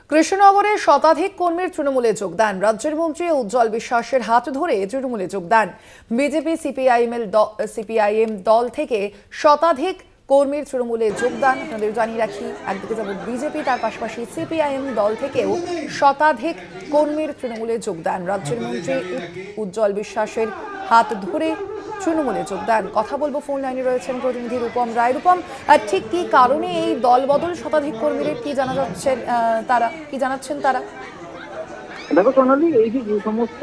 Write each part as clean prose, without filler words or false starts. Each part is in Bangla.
কৃষ্ণনগরে শতাধিক কর্মীর তৃণমূলে যোগদান। রাজ্যের মন্ত্রী উজ্জ্বল বিশ্বাসের হাত ধরে তৃণমূলে যোগদান। বিজেপি সিপিআইএম দল থেকে শতাধিক কর্মীর তৃণমূলে যোগদান। আপনাদের জানিয়ে রাখি, একদিকে যেমন বিজেপি, তার পাশাপাশি সিপিআইএম দল থেকেও শতাধিক কর্মীর তৃণমূলে যোগদান। রাজ্যের মন্ত্রী উজ্জ্বল বিশ্বাসের হাত ধরে তৃণমূলে যোগদান। কথা বলবো, ফোন লাইনে রয়েছেন প্রতিনিধি রূপম রায়। রূপম, ঠিক কি কারণে এই দলবদল শতাধিক কর্মীর কি জানা যাচ্ছে, কি জানাচ্ছেন তারা? দেখো সোনালী, এই যে সমস্ত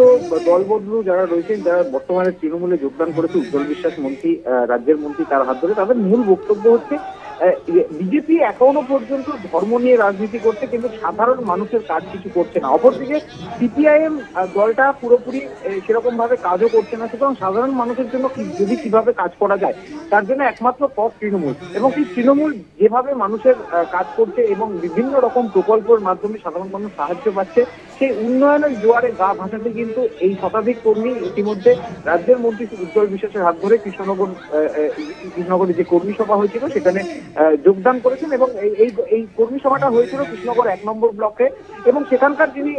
দলবদলু যারা রয়েছেন, যারা বর্তমানে তৃণমূলে যোগদান করেছে উজ্জ্বল বিশ্বাস মন্ত্রী, রাজ্যের মন্ত্রী, তার হাত ধরে, তাদের মূল বক্তব্য হচ্ছে বিজেপি এখনো পর্যন্ত ধর্ম নিয়ে রাজনীতি করছে, কিন্তু সাধারণ মানুষের কাজ কিছু করছে না। অপরদিকে সিপিআইএম দলটা পুরোপুরি সেরকম ভাবে কাজও করছে না। সুতরাং সাধারণ মানুষের জন্য যদি কিভাবে কাজ করা যায়, তার জন্য একমাত্র পথ তৃণমূল। এবং সেই তৃণমূল যেভাবে মানুষের কাজ করছে এবং বিভিন্ন রকম প্রকল্পের মাধ্যমে সাধারণ মানুষ সাহায্য পাচ্ছে, সেই উন্নয়নের জোয়ারে গা ভাসাতে কিন্তু এই শতাধিক কর্মী ইতিমধ্যে রাজ্যের মন্ত্রী উজ্জ্বল বিশ্বাসের হাত ধরে কৃষ্ণনগরে যে কর্মী সভা হয়েছিল সেখানে যোগদান করেছেন। এবং এই কর্মী সভাটা হয়েছিল কৃষ্ণনগর 1 নম্বর ব্লকে, এবং সেখানকার যিনি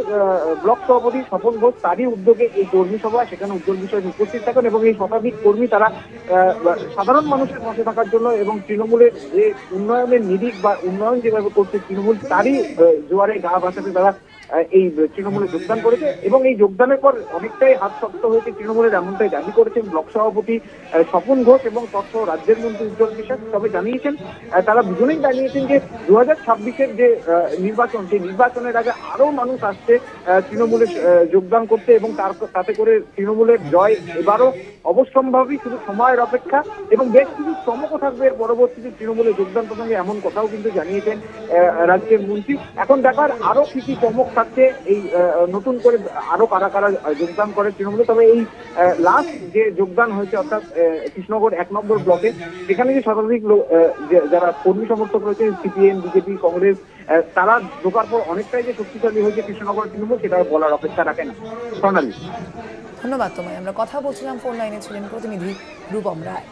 ব্লক সভাপতি স্বপন ঘোষ, তারই উদ্যোগে এই কর্মী সভা। সেখানে উজ্জ্বল বিশ্বাস উপস্থিত থাকেন এবং এই শতাধিক কর্মী তারা সাধারণ মানুষের পাশে থাকার জন্য এবং তৃণমূলের যে উন্নয়নের নিরিখ বা উন্নয়ন যেভাবে করছে তৃণমূল, তারই জোয়ারে গা ভাসাতে তারা এই তৃণমূলে যোগদান করেছে। এবং এই যোগদানের পর অনেকটাই হাত শক্ত হয়েছে তৃণমূলের, এমনটাই দাবি করেছেন ব্লক সভাপতি স্বপন ঘোষ এবং তথ্য রাজ্যের মন্ত্রী উজ্জ্বল বিশ্বাস। তবে জানিয়েছেন, তারা দুজনেই জানিয়েছেন যে 2026-এর যে নির্বাচন, সেই নির্বাচনের আগে আরো মানুষ আসছে তৃণমূলে যোগদান করতে, এবং তাতে করে তৃণমূলের জয় এবারও অবশ্যম্ভাবী, শুধু সময়ের অপেক্ষা। এবং বেশ কিছু চমকও থাকবে এর পরবর্তীতে তৃণমূলে যোগদান প্রসঙ্গে, এমন কথাও কিন্তু জানিয়েছেন রাজ্যের মন্ত্রী। এখন দেখার আরো কি কি চমক থাকছে, এই নতুন করে আরো কারা কারা যোগদান করে তৃণমূলে। তবে এই লাস্ট যে যোগদান হয়েছে, অর্থাৎ কৃষ্ণনগর 1 নম্বর ব্লকে, সেখানে যে শতাধিক যারা কর্মী সমর্থক রয়েছে সিপিএম, বিজেপি, কংগ্রেস, তারা ঢোকার পর অনেকটাই যে শক্তিশালী হয়েছে কৃষ্ণনগর তৃণমূল, সেটা বলার অপেক্ষা রাখে না। সোনালী, ধন্যবাদ তোমায়। আমরা কথা বলছিলাম, ফোন লাইনে ছিলেন প্রতিনিধি রূপম রায়।